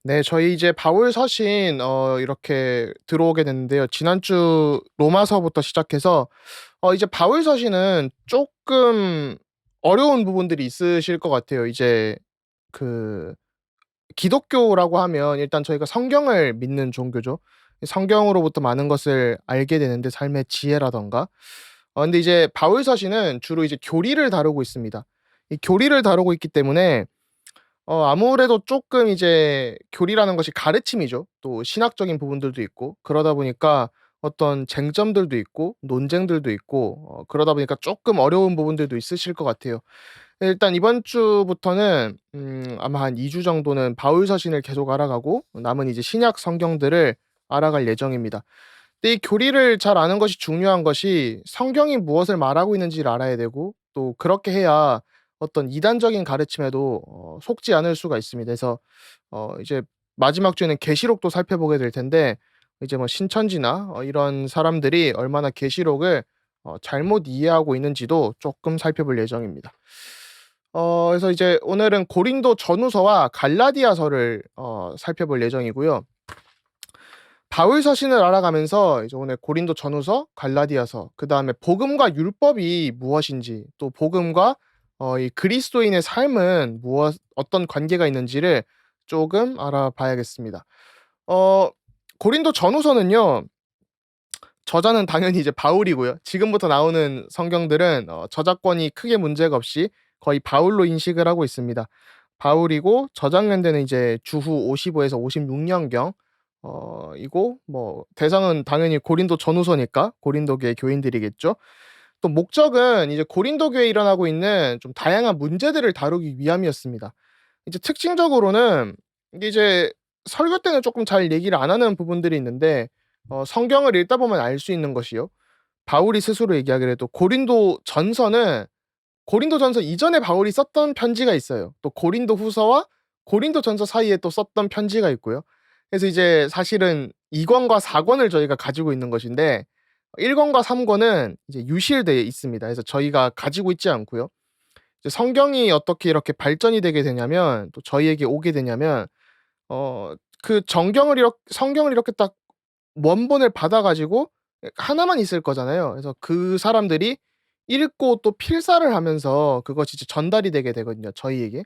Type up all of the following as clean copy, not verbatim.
네. 저희 이제 바울 서신 이렇게 들어오게 됐는데요. 지난주 로마서부터 시작해서 이제 바울 서신은 쪼끔 어려운 부분들이 있으실 것 같아요. 이제 그 기독교라고 하면 일단 저희가 성경을 믿는 종교죠. 성경으로부터 많은 것을 알게 되는데 삶의 지혜라든가. 근데 이제 바울 서신은 주로 이제 교리를 다루고 있습니다. 이 교리를 다루고 있기 때문에 아무래도 쪼끔 이제 교리라는 것이 가르침이죠. 또 신학적인 부분들도 있고 그러다 보니까 어떤 쟁점들도 있고 논쟁들도 있고 그러다 보니까 쪼끔 어려운 부분들도 있으실 것 같아요. 일단 이번 주부터는 아마 한 2주 정도는 바울 서신을 계속 알아가고 남은 이제 신약 성경들을 알아갈 예정입니다. 근데 이 교리를 잘 아는 것이 중요한 것이 성경이 무엇을 말하고 있는지를 알아야 되고 또 그렇게 해야 어떤 이단적인 가르침에도 속지 않을 수가 있습니다. 그래서 이제 마지막 주에는 계시록도 살펴보게 될 텐데 이제 뭐 신천지나 이런 사람들이 얼마나 계시록을 잘못 이해하고 있는지도 쪼끔 살펴볼 예정입니다. 그래서 이제 오늘은 고린도 전후서와 갈라디아서를 살펴볼 예정이고요. 바울 서신을 알아가면서 이제 오늘 고린도 전후서, 갈라디아서, 그다음에 복음과 율법이 무엇인지, 또 복음과 이 그리스도인의 삶은 어떤 관계가 있는지를 조금 알아봐야겠습니다. 어 고린도 전후서는요. 저자는 당연히 이제 바울이고요. 지금부터 나오는 성경들은 저작권이 크게 문제가 없이 거의 바울로 인식을 하고 있습니다. 바울이고 저작 연대는 이제 주후 55에서 56년경 이고 뭐 대상은 당연히 고린도 전후서니까 고린도 교회 교인들이겠죠. 또 목적은 이제 고린도 교회에 일어나고 있는 좀 다양한 문제들을 다루기 위함이었습니다. 이제 특징적으로는 이게 이제 설교 때는 쪼끔 잘 얘기를 안 하는 부분들이 있는데 성경을 읽다 보면 알 수 있는 것이요. 바울이 스스로 얘기하기를 해도 고린도전서 이전에 바울이 썼던 편지가 있어요. 또 고린도후서와 고린도전서 사이에 또 썼던 편지가 있고요. 그래서 이제 사실은 2 권과 4 권을 저희가 가지고 있는 것인데 1 권과 3 권은 이제 유실되어 있습니다. 그래서 저희가 가지고 있지 않고요. 이제 성경이 어떻게 이렇게 발전이 되게 되냐면 또 저희에게 오게 되냐면 그 정경을 이렇 성경을 이렇게 딱 원본을 받아 가지고 하나만 있을 거잖아요. 그래서 그 사람들이 읽고 또 필사를 하면서 그것이 이제 전달이 되게 되거든요, 저희에게.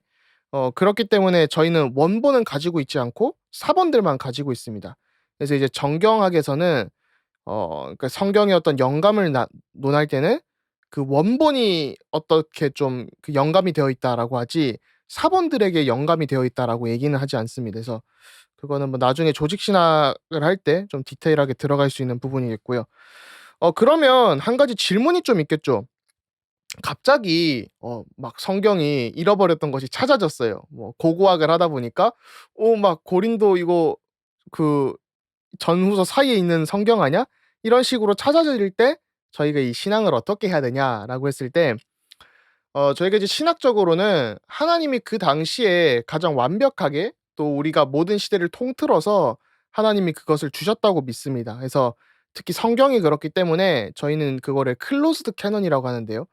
그렇기 때문에 저희는 원본은 가지고 있지 않고 사본들만 가지고 있습니다. 그래서 이제 정경학에서는 그러니까 성경의 어떤 영감을 논할 때는 그 원본이 어떻게 좀 그 영감이 되어 있다라고 하지 사본들에게 영감이 되어 있다라고 얘기는 하지 않습니다. 그래서 그거는 뭐 나중에 조직 신학을 할 때 좀 디테일하게 들어갈 수 있는 부분이겠고요. 그러면 한 가지 질문이 좀 있겠죠. 갑자기 막 성경이 잃어버렸던 것이 찾아졌어요. 뭐 고고학을 하다 보니까 막 고린도 이거 그 전후서 사이에 있는 성경 아냐?" 이런 식으로 찾아질 때 저희가 이 신앙을 어떻게 해야 되냐라고 했을 때 저희가 이제 신학적으로는 하나님이 그 당시에 가장 완벽하게 또 우리가 모든 시대를 통틀어서 하나님이 그것을 주셨다고 믿습니다. 그래서 특히 성경이 그렇기 때문에 저희는 그거를 클로즈드 캐논이라고 하는데요.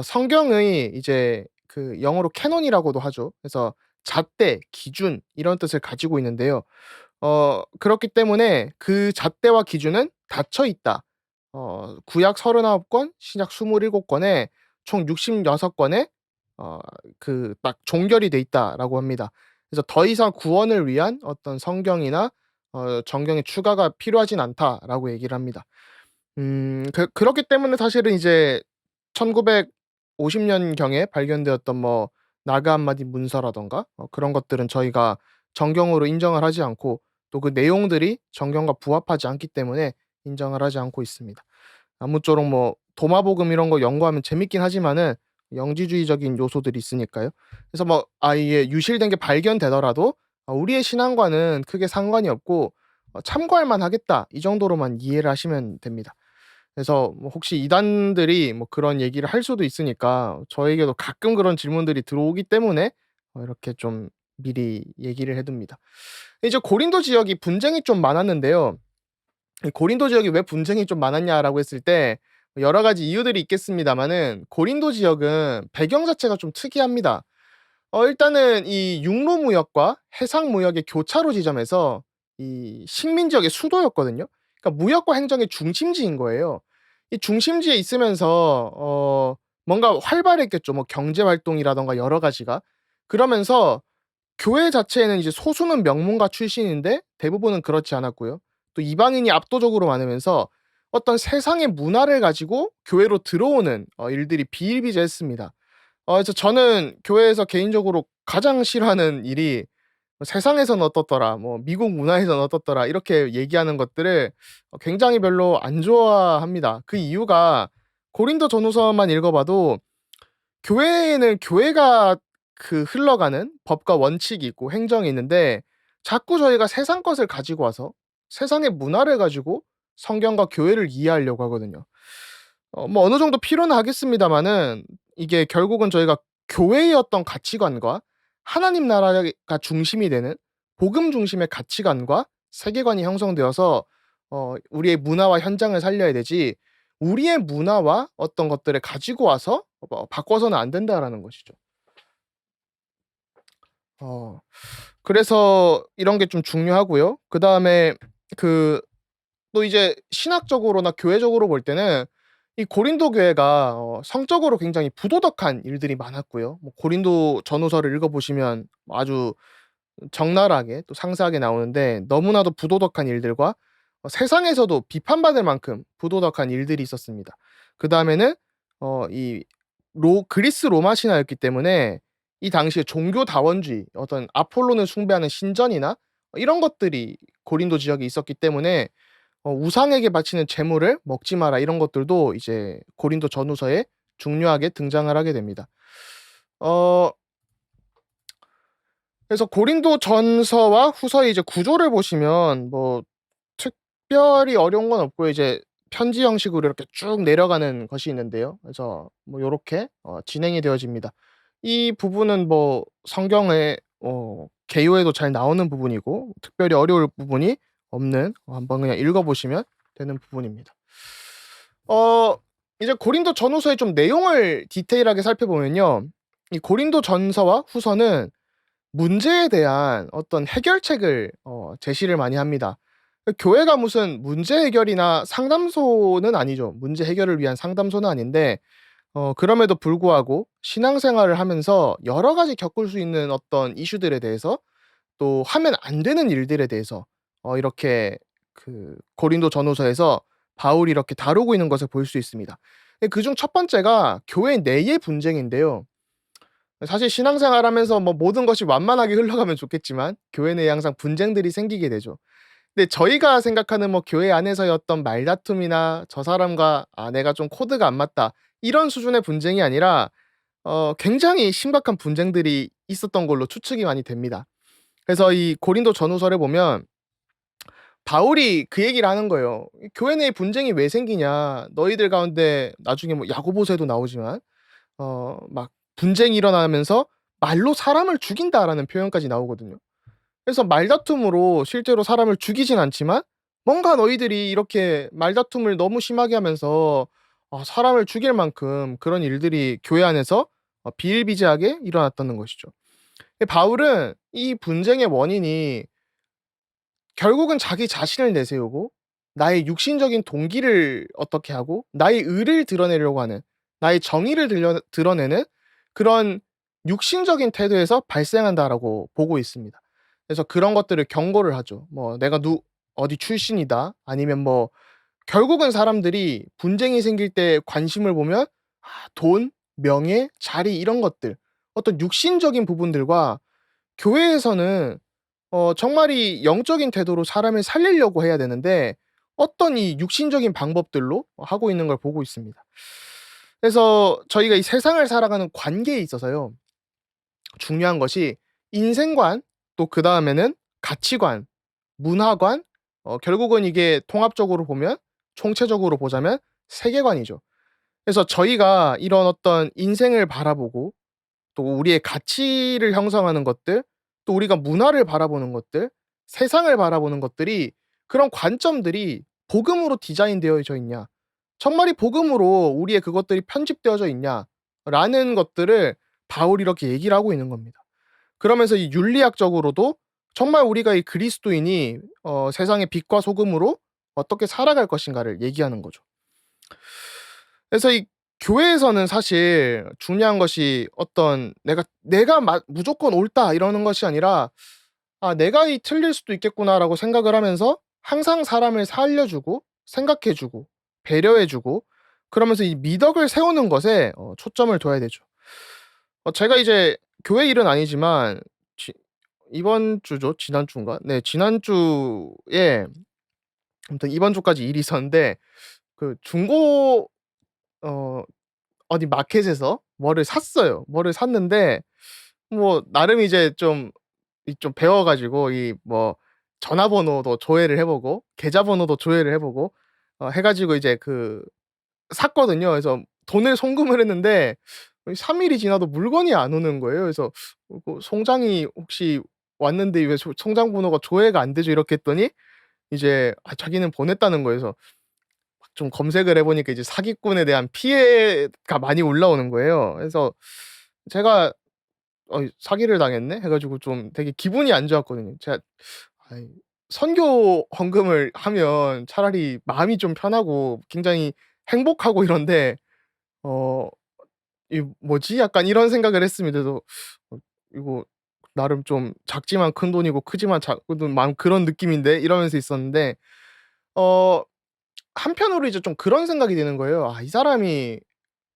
성경의 이제 그 영어로 캐논이라고도 하죠. 그래서 잣대, 기준 이런 뜻을 가지고 있는데요. 그렇기 때문에 그 잣대와 기준은 닫혀 있다. 구약 39권, 신약 27 권에 총 66 권에 그 딱 종결이 돼 있다라고 합니다. 그래서 더 이상 구원을 위한 어떤 성경이나 정경의 추가가 필요하진 않다라고 얘기를 합니다. 그렇기 때문에 사실은 이제 1950 년경에 발견되었던 뭐 나그 함마디 문서라든가 그런 것들은 저희가 정경으로 인정을 하지 않고 또 그 내용들이 정경과 부합하지 않기 때문에 인정을 하지 않고 있습니다. 아무쪼록 뭐 도마복음 이런 거 연구하면 재밌긴 하지만은 영지주의적인 요소들이 있으니까요. 그래서 뭐 아예 유실된 게 발견되더라도 우리의 신앙과는 크게 상관이 없고 '참고할 만하겠다.' 이 정도로만 이해를 하시면 됩니다. 그래서 뭐 혹시 이단들이 뭐 그런 얘기를 할 수도 있으니까 저에게도 가끔 그런 질문들이 들어오기 때문에 이렇게 좀 미리 얘기를 해 둡니다. 이제 고린도 지역이 분쟁이 좀 많았는데요. 이 고린도 지역이 왜 분쟁이 좀 많았냐라고 했을 때 여러 가지 이유들이 있겠습니다마는 고린도 지역은 배경 자체가 좀 특이합니다. 일단은 이 육로 무역과 해상 무역의 교차로 지점에서 이 식민 지역의 수도였거든요. 그러니까 무역과 행정의 중심지인 거예요. 이 중심지에 있으면서 뭔가 활발했겠죠. 뭐 경제 활동이라든가 여러 가지가. 그러면서 교회 자체에는 이제 소수는 명문가 출신인데 대부분은 그렇지 않았고요. 또 이방인이 압도적으로 많으면서 어떤 세상의 문화를 가지고 교회로 들어오는 일들이 비일비재했습니다. 그래서 저는 교회에서 개인적으로 가장 싫어하는 일이 뭐 "세상에선 어떻더라." 뭐 "미국 문화에선 어떻더라." 이렇게 얘기하는 것들을 굉장히 별로 안 좋아합니다. 그 이유가 고린도전후서만 읽어 봐도 교회에는 교회가 흘러가는 법과 원칙이 있고 행정이 있는데 자꾸 저희가 세상 것을 가지고 와서 세상의 문화를 가지고 성경과 교회를 이해하려고 하거든요. 뭐 어느 정도 필요는 하겠습니다마는 이게 결국은 저희가 교회의 어떤 가치관과 하나님 나라가 중심이 되는 복음 중심의 가치관과 세계관이 형성되어서 우리의 문화와 현장을 살려야 되지 우리의 문화와 어떤 것들을 가지고 와서 바꿔서는 안 된다라는 것이죠. 어 그래서 이런 게 좀 중요하고요. 그다음에 그 또 이제 신학적으로나 교회적으로 볼 때는 이 고린도 교회가 성적으로 굉장히 부도덕한 일들이 많았고요. 뭐 고린도 전후서를 읽어 보시면 아주 적나라하게 또 상세하게 나오는데 너무나도 부도덕한 일들과 세상에서도 비판받을 만큼 부도덕한 일들이 있었습니다. 그다음에는 이 그리스 로마 신화였기 때문에 이 당시에 종교 다원주의 어떤 아폴론을 숭배하는 신전이나 이런 것들이 고린도 지역에 있었기 때문에 "우상에게 바치는 제물을 먹지 마라." 이런 것들도 이제 고린도 전후서에 중요하게 등장을 하게 됩니다. 어 그래서 고린도전서와 후서의 이제 구조를 보시면 뭐 특별히 어려운 건 없고요. 이제 편지 형식으로 이렇게 쭉 내려가는 것이 있는데요. 그래서 뭐 요렇게 진행이 되어집니다. 이 부분은 뭐 성경의 개요에도 잘 나오는 부분이고 특별히 어려울 부분이 없는 한번 그냥 읽어 보시면 되는 부분입니다. 어 이제 고린도전후서의 좀 내용을 디테일하게 살펴보면요. 이 고린도전서와 후서는 문제에 대한 어떤 해결책을 제시를 많이 합니다. 교회가 무슨 문제 해결이나 상담소는 아니죠. 문제 해결을 위한 상담소는 아닌데 그럼에도 불구하고 신앙생활을 하면서 여러 가지 겪을 수 있는 어떤 이슈들에 대해서 또 하면 안 되는 일들에 대해서 이렇게 고린도 전후서에서 바울이 이렇게 다루고 있는 것을 볼 수 있습니다. 그중 첫 번째가 교회 내의 분쟁인데요. 사실 신앙생활하면서 뭐 모든 것이 완만하게 흘러가면 좋겠지만 교회 내에 항상 분쟁들이 생기게 되죠. 근데 저희가 생각하는 뭐 교회 안에서의 어떤 말다툼이나 저 사람과 '아 내가 좀 코드가 안 맞다.' 이런 수준의 분쟁이 아니라 굉장히 심각한 분쟁들이 있었던 걸로 추측이 많이 됩니다. 그래서 이 고린도 전후서를 보면 바울이 그 얘기를 하는 거예요. "이 교회 내에 분쟁이 왜 생기냐. 너희들 가운데" 나중에 뭐 야고보서에도 나오지만 막 분쟁이 일어나면서 "말로 사람을 죽인다."라는 표현까지 나오거든요. 그래서 말다툼으로 실제로 사람을 죽이진 않지만 뭔가 너희들이 이렇게 말다툼을 너무 심하게 하면서 사람을 죽일 만큼 그런 일들이 교회 안에서 비일비재하게 일어났다는 것이죠. 바울은 이 분쟁의 원인이 결국은 자기 자신을 내세우고 나의 육신적인 동기를 어떻게 하고 나의 의를 드러내려고 하는 나의 정의를 드러내는 그런 육신적인 태도에서 발생한다라고 보고 있습니다. 그래서 그런 것들을 경고를 하죠. 뭐 "내가 어디 출신이다." 아니면 뭐 결국은 사람들이 분쟁이 생길 때 관심을 보면 돈, 명예, 자리 이런 것들 어떤 육신적인 부분들과 교회에서는 정말이 영적인 태도로 사람을 살리려고 해야 되는데 어떤 이 육신적인 방법들로 하고 있는 걸 보고 있습니다. 그래서 저희가 이 세상을 살아가는 관계에 있어서요. 중요한 것이 인생관 또 그다음에는 가치관, 문화관 결국은 이게 통합적으로 보면 총체적으로 보자면 세계관이죠. 그래서 저희가 이런 어떤 인생을 바라보고 또 우리의 가치를 형성하는 것들, 또 우리가 문화를 바라보는 것들, 세상을 바라보는 것들이 그런 관점들이 복음으로 디자인되어져 있냐, 정말이 복음으로 우리의 그것들이 편집되어져 있냐라는 것들을 바울이 이렇게 얘기를 하고 있는 겁니다. 그러면서 이 윤리학적으로도 정말 우리가 이 그리스도인이 세상의 빛과 소금으로 어떻게 살아갈 것인가를 얘기하는 거죠. 그래서 이 교회에서는 사실 중요한 것이 어떤 내가 무조건 옳다 이러는 것이 아니라 '아 내가 이 틀릴 수도 있겠구나.'라고 생각을 하면서 항상 사람을 살려주고 생각해 주고 배려해 주고 그러면서 이 미덕을 세우는 것에 초점을 둬야 되죠. 제가 이제 교회 일은 아니지만 지 이번 주죠. 지난주인가? 네 지난주에 아무튼 이번 주까지 일이 있었는데 그 중고 어 어디 마켓에서 뭐를 샀어요. 뭐를 샀는데 뭐 나름 이제 좀 배워 가지고 이 뭐 전화번호도 조회를 해 보고 계좌번호도 조회를 해 보고 해 가지고 이제 샀거든요. 그래서 돈을 송금을 했는데 3 일이 지나도 물건이 안 오는 거예요. 그래서 "송장이 혹시 왔는데 왜 송장 번호가 조회가 안 되죠?" 이렇게 했더니 이제 자기는 보냈다는 거예요. 그래서 막 좀 검색을 해 보니까 이제 사기꾼에 대한 피해가 많이 올라오는 거예요. 그래서 제가 '사기를 당했네.' 해 가지고 좀 되게 기분이 안 좋았거든요. 제가 아이 선교 헌금을 하면 차라리 마음이 좀 편하고 굉장히 행복하고 이런데 어 '이 뭐지?' 약간 이런 생각을 했습니다. 그래서 '이거 나름 좀 작지만 큰돈이고 크지만 작은 만 그런 느낌인데?' 이러면서 있었는데 어 한편으로 이제 좀 그런 생각이 드는 거예요. '아 이 사람이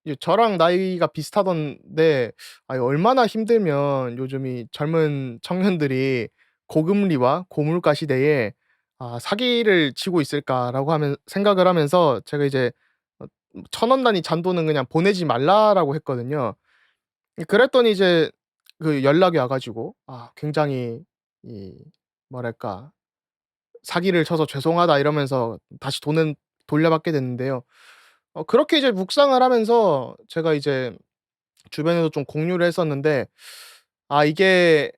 이제 저랑 나이가 비슷하던데 얼마나 힘들면 요즘 이 젊은 청년들이 고금리와 고물가 시대에 사기를 치고 있을까.'라고 하면 생각을 하면서 제가 이제 1,000원 단위 잔돈은 그냥 보내지 말라.'라고 했거든요. 그랬더니 이제 연락이 와 가지고 굉장히 이 뭐랄까 "사기를 쳐서 죄송하다." 이러면서 다시 돈은 돌려받게 됐는데요. 그렇게 이제 묵상을 하면서 제가 이제 주변에도 좀 공유를 했었는데 이게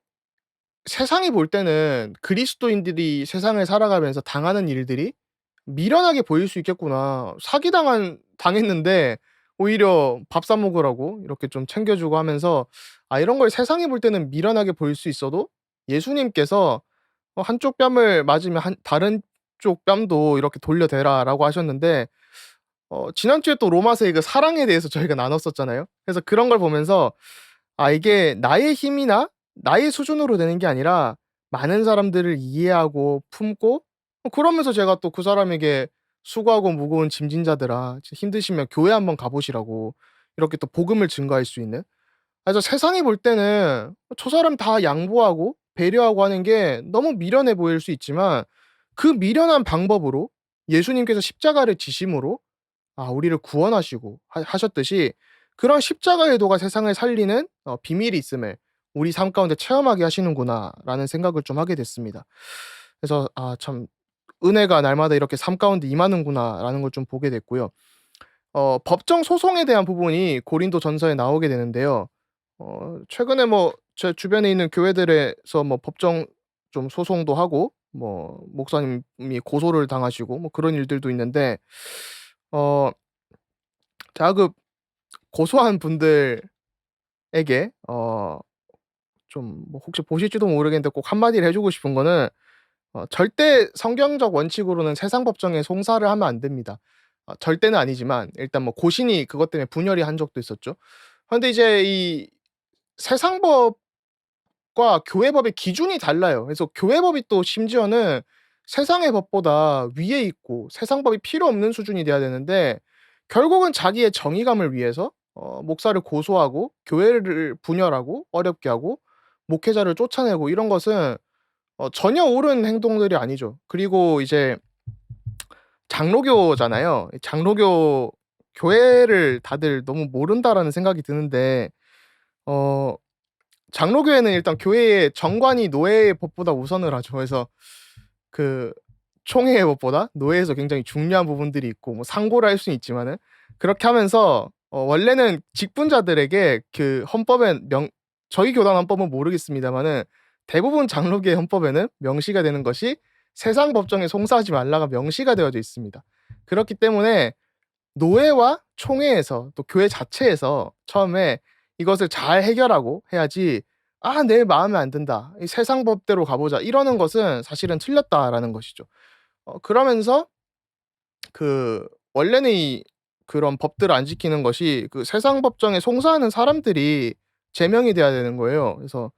세상이 볼 때는 그리스도인들이 세상을 살아가면서 당하는 일들이 미련하게 보일 수 있겠구나. 당했는데 오히려 밥 사 먹으라고 이렇게 좀 챙겨 주고 하면서 이런 걸 세상이 볼 때는 미련하게 보일 수 있어도 예수님께서 "한쪽 뺨을 맞으면 다른 쪽 뺨도 이렇게 돌려대라."라고 하셨는데 지난주에 또 로마서의 사랑에 대해서 저희가 나눴었잖아요. 그래서 그런 걸 보면서 이게 나의 힘이나 나의 수준으로 되는 게 아니라 많은 사람들을 이해하고 품고 그러면서 제가 또 그 사람에게 "수고하고 무거운 짐진 자들아 힘드시면 교회 한번 가 보시라."고 이렇게 또 복음을 증거할 수 있는 그래서 세상이 볼 때는 저 사람 다 양보하고 배려하고 하는 게 너무 미련해 보일 수 있지만 그 미련한 방법으로 예수님께서 십자가를 지심으로 우리를 구원하시고 하셨듯이 그런 십자가의 도가 세상을 살리는 비밀이 있음을 우리 삶 가운데 체험하게 하시는구나라는 생각을 좀 하게 됐습니다. 그래서 참 '은혜가 날마다 이렇게 삶 가운데 임하는구나.'라는 걸 좀 보게 됐고요. 법정 소송에 대한 부분이 고린도전서에 나오게 되는데요. 최근에 뭐 제 주변에 있는 교회들에서 뭐 법정 좀 소송도 하고 뭐 목사님이 고소를 당하시고 뭐 그런 일들도 있는데 어 제가 고소한 분들에게 좀 뭐 혹시 보실지도 모르겠는데 꼭 한마디를 해 주고 싶은 거는 절대 성경적 원칙으로는 세상 법정에 송사를 하면 안 됩니다. 절대는 아니지만 일단 뭐 고신이 그것 때문에 분열이 한 적도 있었죠. 그런데 이제 이 세상 법과 교회 법의 기준이 달라요. 그래서 교회 법이 또 심지어는 세상의 법보다 위에 있고 세상 법이 필요 없는 수준이 돼야 되는데 결국은 자기의 정의감을 위해서 목사를 고소하고 교회를 분열하고 어렵게 하고 목회자를 쫓아내고 이런 것은 전혀 옳은 행동들이 아니죠. 그리고 이제 장로교잖아요. 장로교 교회를 다들 너무 모른다라는 생각이 드는데 어 장로교회는 일단 교회의 정관이 노예의 법보다 우선을 하죠. 그래서 그 총회의 법보다 노예에서 굉장히 중요한 부분들이 있고 뭐 상고를 할 수는 있지만은 그렇게 하면서 원래는 직분자들에게 헌법에 저희 교단 헌법은 모르겠습니다마는 대부분 장로교의 헌법에는 명시가 되는 것이 세상 법정에 송사하지 말라가 명시가 되어져 있습니다. 그렇기 때문에 노회와 총회에서 또 교회 자체에서 처음에 이것을 잘 해결하고 해야지 '아 내 마음에 안 든다. 이 세상 법대로 가보자.' 이러는 것은 사실은 틀렸다라는 것이죠. 그러면서 원래는 이 그런 법들을 안 지키는 것이 그 세상 법정에 송사하는 사람들이 제명이 돼야 되는 거예요. 그래서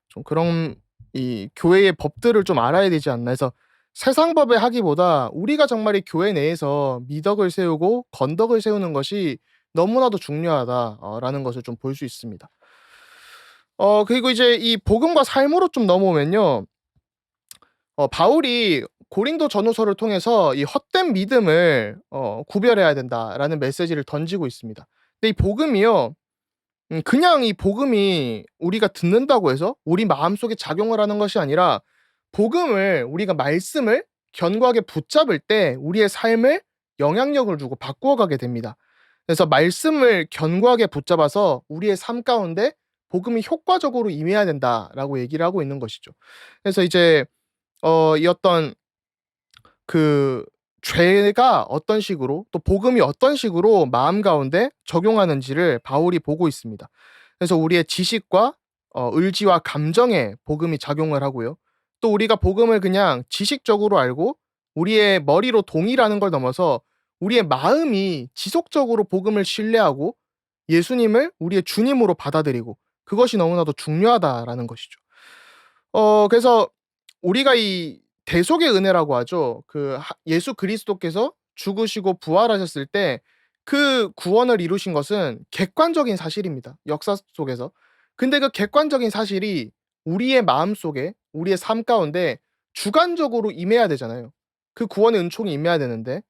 좀 그런 이 교회의 법들을 좀 알아야 되지 않나 해서 세상 법에 하기보다 우리가 정말 이 교회 내에서 미덕을 세우고 건덕을 세우는 것이 너무나도 중요하다 라는 것을 좀 볼 수 있습니다. 그리고 이제 이 복음과 삶으로 좀 넘어오면요. 바울이 고린도 전후서를 통해서 이 헛된 믿음을 구별해야 된다라는 메시지를 던지고 있습니다. 근데 이 복음이요. 그냥 이 복음이 우리가 듣는다고 해서 우리 마음속에 작용을 하는 것이 아니라 복음을 우리가 말씀을 견고하게 붙잡을 때 우리의 삶을 영향력을 주고 바꾸어 가게 됩니다. 그래서 말씀을 견고하게 붙잡아서 우리의 삶 가운데 복음이 효과적으로 임해야 된다라고 얘기를 하고 있는 것이죠. 그래서 이제 이 어떤 그 죄가 어떤 식으로 또 복음이 어떤 식으로 마음 가운데 적용하는지를 바울이 보고 있습니다. 그래서 우리의 지식과 의지와 감정에 복음이 작용을 하고요. 또 우리가 복음을 그냥 지식적으로 알고 우리의 머리로 동의라는 걸 넘어서 우리의 마음이 지속적으로 복음을 신뢰하고 예수님을 우리의 주님으로 받아들이고 그것이 너무나도 중요하다라는 것이죠. 그래서 우리가 이 대속의 은혜라고 하죠. 예수 그리스도께서 죽으시고 부활하셨을 때 그 구원을 이루신 것은 객관적인 사실입니다, 역사 속에서. 근데 그 객관적인 사실이 우리의 마음속에 우리의 삶 가운데 주관적으로 임해야 되잖아요. 그 구원의 은총이 임해야 되는데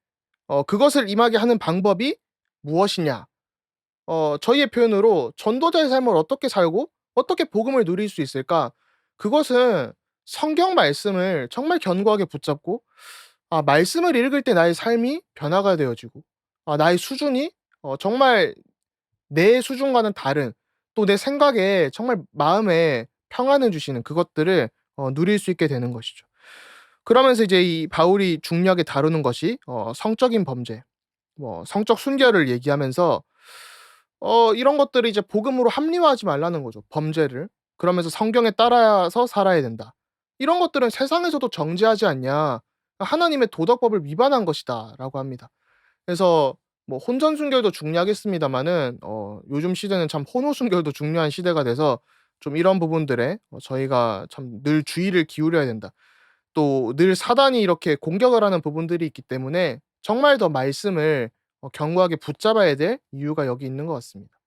그것을 임하게 하는 방법이 무엇이냐? 저희의 표현으로 '전도자의 삶을 어떻게 살고 어떻게 복음을 누릴 수 있을까?' 그것은 성경 말씀을 정말 견고하게 붙잡고 말씀을 읽을 때 나의 삶이 변화가 되어지고 나의 수준이 정말 내 수준과는 다른 또 내 생각에 정말 마음에 평안을 주시는 그것들을 누릴 수 있게 되는 것이죠. 그러면서 이제 이 바울이 중요하게 다루는 것이 성적인 범죄, 뭐 성적 순결을 얘기하면서 이런 것들을 이제 복음으로 합리화하지 말라는 거죠, 범죄를. 그러면서 "성경에 따라서 살아야 된다." 이런 것들은 세상에서도 정죄하지 않냐. "하나님의 도덕법을 위반한 것이다."라고 합니다. 그래서 뭐 혼전 순결도 중요하겠습니다마는 요즘 시대는 참 혼후 순결도 중요한 시대가 돼서 좀 이런 부분들에 저희가 참 늘 주의를 기울여야 된다. 또 늘 사단이 이렇게 공격을 하는 부분들이 있기 때문에 정말 더 말씀을 견고하게 붙잡아야 될 이유가 여기 있는 것 같습니다.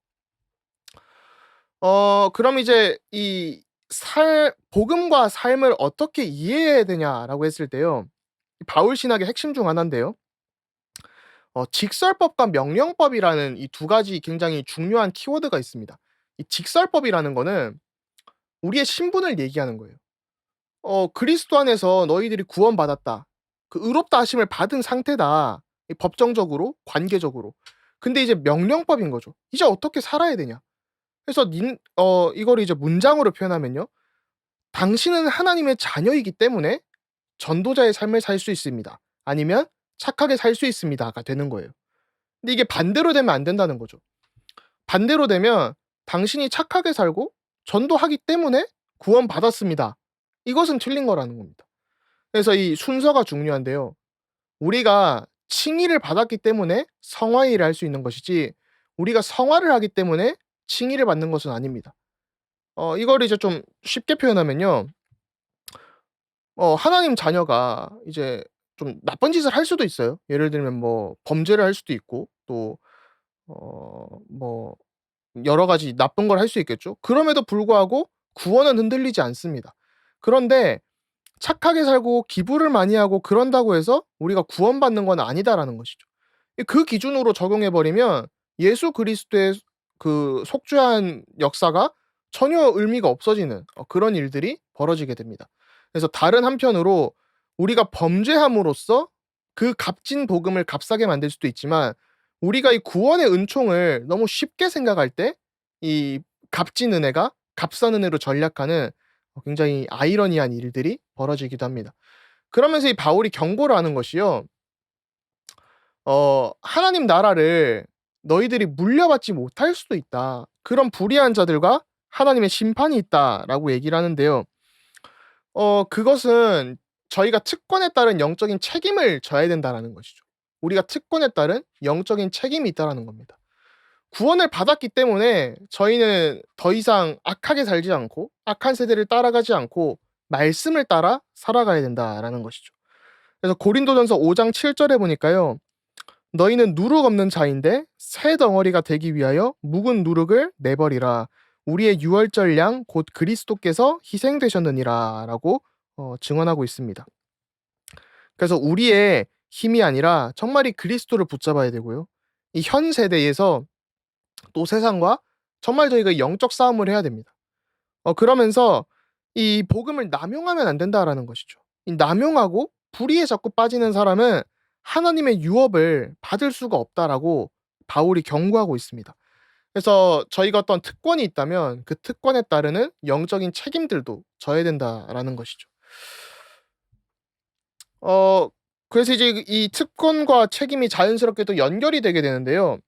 그럼 이제 이 살 복음과 삶을 어떻게 이해해야 되냐라고 했을 때요. 이 바울 신학의 핵심 중 하나인데요. 직설법과 명령법이라는 이 두 가지 굉장히 중요한 키워드가 있습니다. 이 직설법이라는 거는 우리의 신분을 얘기하는 거예요. 그리스도 안에서 너희들이 구원받았다. 그 의롭다 하심을 받은 상태다. 이 법정적으로, 관계적으로. 근데 이제 명령법인 거죠. 이제 어떻게 살아야 되냐. 그래서 이거를 이제 문장으로 표현하면요. 당신은 하나님의 자녀이기 때문에 전도자의 삶을 살 수 있습니다. 아니면 착하게 살 수 있습니다가 되는 거예요. 근데 이게 반대로 되면 안 된다는 거죠. 반대로 되면 당신이 착하게 살고 전도하기 때문에 구원받았습니다. 이것은 틀린 거라는 겁니다. 그래서 이 순서가 중요한데요. 우리가 칭의를 받았기 때문에 성화일을 할 수 있는 것이지 우리가 성화를 하기 때문에 칭의를 받는 것은 아닙니다. 이거를 이제 좀 쉽게 표현하면요. 하나님 자녀가 이제 좀 나쁜 짓을 할 수도 있어요. 예를 들면 뭐 범죄를 할 수도 있고 또 뭐 여러 가지 나쁜 걸 할 수 있겠죠. 그럼에도 불구하고 구원은 흔들리지 않습니다. 그런데 착하게 살고 기부를 많이 하고 그런다고 해서 우리가 구원받는 건 아니다라는 것이죠. 그 기준으로 적용해 버리면 예수 그리스도의 속죄한 역사가 전혀 의미가 없어지는 그런 일들이 벌어지게 됩니다. 그래서 다른 한편으로 우리가 범죄함으로써 그 값진 복음을 값싸게 만들 수도 있지만 우리가 이 구원의 은총을 너무 쉽게 생각할 때 이 값진 은혜가 값싼 은혜로 전락하는 굉장히 아이러니한 일들이 벌어지기도 합니다. 그러면서 이 바울이 경고를 하는 것이요. "하나님 나라를 너희들이 물려받지 못할 수도 있다. 그런 불의한 자들과 하나님의 심판이 있다라고 얘기를 하는데요. 그것은 저희가 특권에 따른 영적인 책임을 져야 된다라는 것이죠. 우리가 특권에 따른 영적인 책임이 있다라는 겁니다. 구원을 받았기 때문에 저희는 더 이상 악하게 살지 않고 악한 세대를 따라가지 않고 말씀을 따라 살아가야 된다라는 것이죠. 그래서 고린도전서 5장 7절에 보니까요. 너희는 누룩 없는 자인데 새 덩어리가 되기 위하여 묵은 누룩을 내버리라. 우리의 유월절 양 곧 그리스도께서 희생되셨느니라라고 증언하고 있습니다. 그래서 우리의 힘이 아니라 정말이 그리스도를 붙잡아야 되고요. 이 현 세대에서 또 세상과 정말 저희가 영적 싸움을 해야 됩니다. 그러면서 이 복음을 남용하면 안 된다라는 것이죠. 이 남용하고 불의에 자꾸 빠지는 사람은 하나님의 유업을 받을 수가 없다라고 바울이 경고하고 있습니다. 그래서 저희가 어떤 특권이 있다면 그 특권에 따르는 영적인 책임들도 져야 된다라는 것이죠. 그래서 이제 이 특권과 책임이 자연스럽게 또 연결이 되게 되는데요.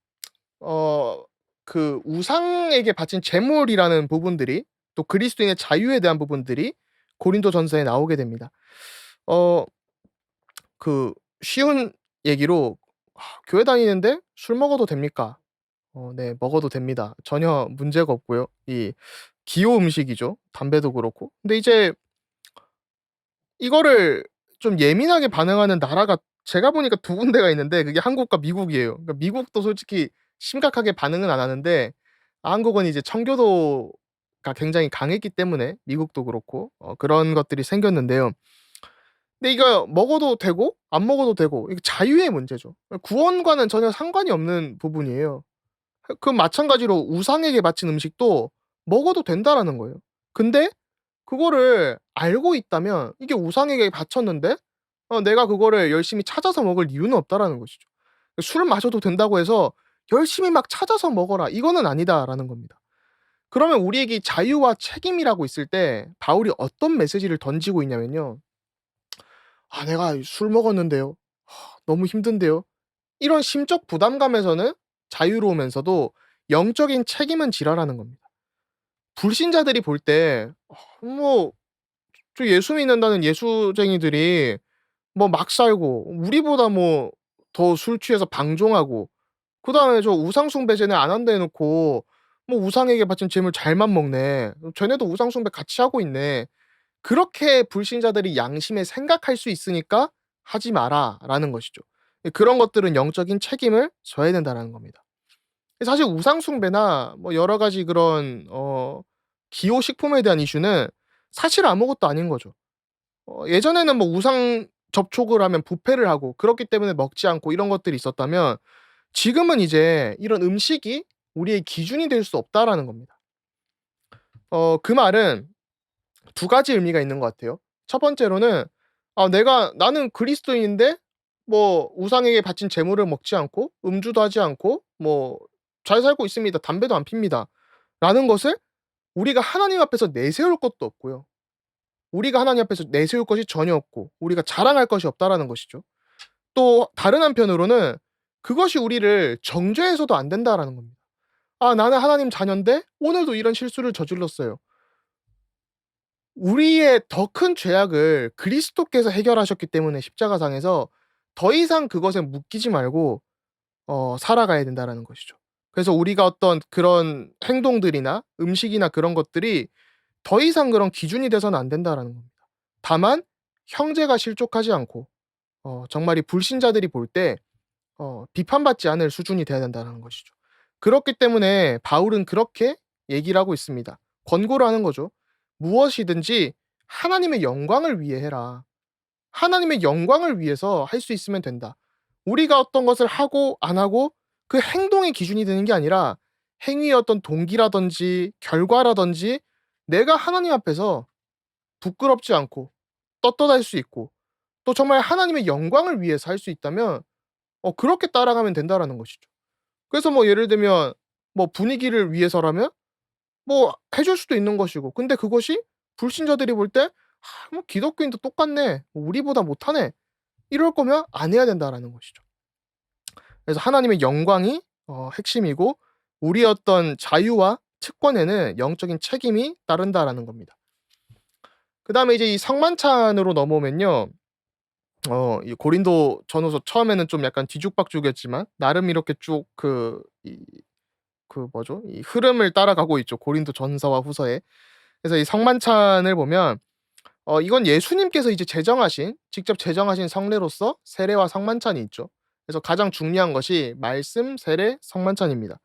그 우상에게 바친 제물이라는 부분들이 또 그리스도인의 자유에 대한 부분들이 고린도전서에 나오게 됩니다. 어 그 쉬운 얘기로 교회 다니는데 술 먹어도 됩니까? 네, 먹어도 됩니다. 전혀 문제가 없고요. 이 기호 음식이죠. 담배도 그렇고. 근데 이제 이거를 좀 예민하게 반응하는 나라가 제가 보니까 두 군데가 있는데 그게 한국과 미국이에요. 그러니까 미국도 솔직히 심각하게 반응은 안 하는데 한국은 이제 청교도가 굉장히 강했기 때문에 미국도 그렇고 그런 것들이 생겼는데요. 근데 이거 먹어도 되고 안 먹어도 되고 이게 자유의 문제죠. 구원과는 전혀 상관이 없는 부분이에요. 그 마찬가지로 우상에게 바친 음식도 먹어도 된다라는 거예요. 근데 그거를 알고 있다면 이게 우상에게 바쳤는데 내가 그거를 열심히 찾아서 먹을 이유는 없다라는 것이죠. 술 마셔도 된다고 해서 열심히 막 찾아서 먹어라 이거는 아니다라는 겁니다. 그러면 우리에게 자유와 책임이라고 있을 때 바울이 어떤 메시지를 던지고 있냐면요. "아 내가 술 먹었는데요. 너무 힘든데요." 이런 심적 부담감에서는 자유로우면서도 영적인 책임은 지라라는 겁니다. 불신자들이 볼 때 뭐 저 예수 믿는다는 예수쟁이들이 뭐 막 살고 우리보다 뭐 더 술 취해서 방종하고 그다음에 저 우상 숭배제는 안 한다 해 놓고 뭐 우상에게 바친 제물 잘만 먹네. 쟤네도 우상 숭배 같이 하고 있네. 그렇게 불신자들이 양심에 생각할 수 있으니까 "하지 마라."라는 것이죠. 그런 것들은 영적인 책임을 져야 된다라는 겁니다. 사실 우상 숭배나 뭐 여러 가지 그런 기호 식품에 대한 이슈는 사실 아무것도 아닌 거죠. 예전에는 뭐 우상 접촉을 하면 부패를 하고 그렇기 때문에 먹지 않고 이런 것들이 있었다면 지금은 이제 이런 음식이 우리의 기준이 될 수 없다라는 겁니다. 그 말은 두 가지 의미가 있는 것 같아요. 첫 번째로는 나는 그리스도인인데 뭐 우상에게 바친 제물을 먹지 않고 음주도 하지 않고 뭐 잘 살고 있습니다. 담배도 안 핍니다. 라는 것을 우리가 하나님 앞에서 내세울 것도 없고요. 우리가 하나님 앞에서 내세울 것이 전혀 없고 우리가 자랑할 것이 없다라는 것이죠. 또 다른 한편으로는 그것이 우리를 정죄해서도 안 된다라는 겁니다. '아 나는 하나님 자녀인데 오늘도 이런 실수를 저질렀어요.' 우리의 더 큰 죄악을 그리스도께서 해결하셨기 때문에 십자가상에서 더 이상 그것에 묶이지 말고 살아가야 된다라는 것이죠. 그래서 우리가 어떤 그런 행동들이나 음식이나 그런 것들이 더 이상 그런 기준이 돼서는 안 된다라는 겁니다. 다만 형제가 실족하지 않고 정말 이 불신자들이 볼 때 비판받지 않을 수준이 돼야 된다는 것이죠. 그렇기 때문에 바울은 그렇게 얘기를 하고 있습니다. 권고를 하는 거죠. "무엇이든지 하나님의 영광을 위해 해라." 하나님의 영광을 위해서 할 수 있으면 된다. 우리가 어떤 것을 하고 안 하고 그 행동의 기준이 되는 게 아니라 행위의 어떤 동기라든지 결과라든지 내가 하나님 앞에서 부끄럽지 않고 떳떳할 수 있고 또 정말 하나님의 영광을 위해서 할 수 있다면 그렇게 따라가면 된다라는 것이죠. 그래서 뭐 예를 들면 뭐 분위기를 위해서라면 뭐 해줄 수도 있는 것이고 근데 그것이 불신자들이 볼 때 '아 뭐 기독교인도 똑같네. 뭐 우리보다 못하네.' 이럴 거면 안 해야 된다라는 것이죠. 그래서 하나님의 영광이 핵심이고 우리의 어떤 자유와 특권에는 영적인 책임이 따른다라는 겁니다. 그다음에 이제 이 성만찬으로 넘어오면요. 이 고린도 전후서 처음에는 좀 약간 뒤죽박죽이었지만 나름 이렇게 쭉 뭐죠? 이 흐름을 따라가고 있죠, 고린도 전서와 후서에. 그래서 이 성만찬을 보면 이건 예수님께서 이제 직접 제정하신 성례로서 세례와 성만찬이 있죠. 그래서 가장 중요한 것이 말씀, 세례, 성만찬입니다.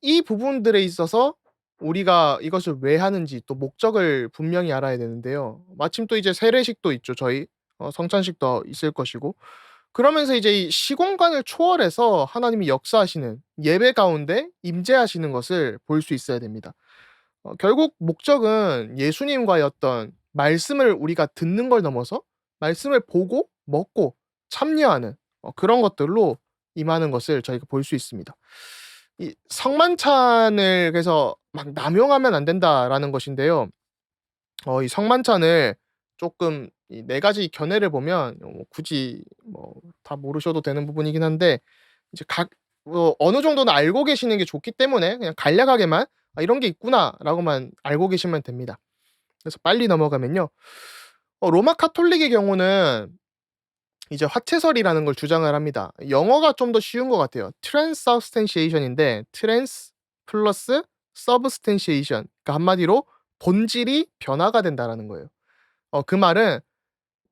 이 부분들에 있어서 우리가 이것을 왜 하는지 또 목적을 분명히 알아야 되는데요. 마침 또 이제 세례식도 있죠, 저희. 성찬식도 있을 것이고. 그러면서 이제 이 시공간을 초월해서 하나님이 역사하시는 예배 가운데 임재하시는 것을 볼 수 있어야 됩니다. 결국 목적은 예수님과의 어떤 말씀을 우리가 듣는 걸 넘어서 말씀을 보고 먹고 참여하는 그런 것들로 임하는 것을 저희가 볼 수 있습니다. 이 성만찬을 그래서 막 남용하면 안 된다라는 것인데요. 이 성만찬을 조금 이 네 가지 견해를 보면 굳이 뭐 다 모르셔도 되는 부분이긴 한데 이제 어느 정도는 알고 계시는 게 좋기 때문에 그냥 간략하게만 '아 이런 게 있구나.'라고만 알고 계시면 됩니다. 그래서 빨리 넘어가면요. 로마 카톨릭의 경우는 이제 화채설이라는 걸 주장을 합니다. 영어가 좀 더 쉬운 것 같아요. transubstantiation인데 trans 플러스 substantiation, 그러니까 한마디로 본질이 변화가 된다라는 거예요. 그 말은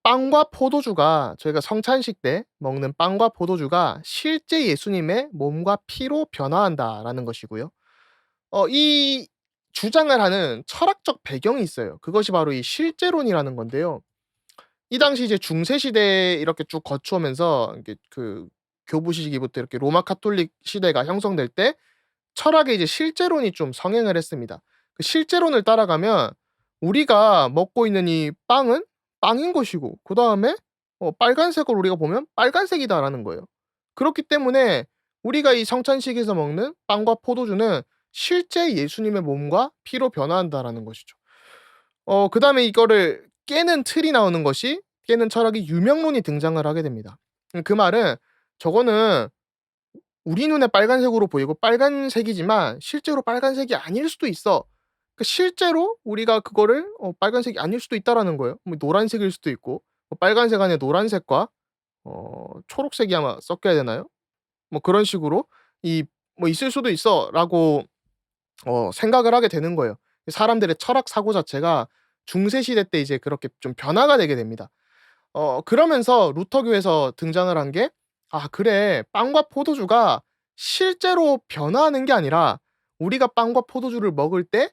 빵과 포도주가 저희가 성찬식 때 먹는 빵과 포도주가 실제 예수님의 몸과 피로 변화한다라는 것이고요. 이 주장을 하는 철학적 배경이 있어요. 그것이 바로 이 실제론이라는 건데요. 이 당시 이제 중세 시대에 이렇게 쭉 거쳐오면서 이게 교부 시기부터 이렇게 로마 카톨릭 시대가 형성될 때 철학의 이제 실제론이 좀 성행을 했습니다. 그 실제론을 따라가면 우리가 먹고 있는 이 빵은 빵인 것이고 그다음에 빨간색을 우리가 보면 빨간색이다라는 거예요. 그렇기 때문에 우리가 이 성찬식에서 먹는 빵과 포도주는 실제 예수님의 몸과 피로 변화한다라는 것이죠. 그다음에 이거를 깨는 틀이 나오는 것이 깨는 철학이 유명론이 등장을 하게 됩니다. 그 말은 저거는 우리 눈에 빨간색으로 보이고 빨간색이지만 실제로 빨간색이 아닐 수도 있어. 실제로 우리가 그거를 빨간색이 아닐 수도 있다라는 거예요. 뭐 노란색일 수도 있고 빨간색 안에 노란색과 초록색이 아마 섞여야 되나요? 뭐 그런 식으로 이 뭐 있을 수도 있어라고 생각을 하게 되는 거예요. 사람들의 철학 사고 자체가 중세 시대 때 이제 그렇게 좀 변화가 되게 됩니다. 그러면서 루터교에서 등장을 한 게 '아 그래. 빵과 포도주가 실제로 변화하는 게 아니라 우리가 빵과 포도주를 먹을 때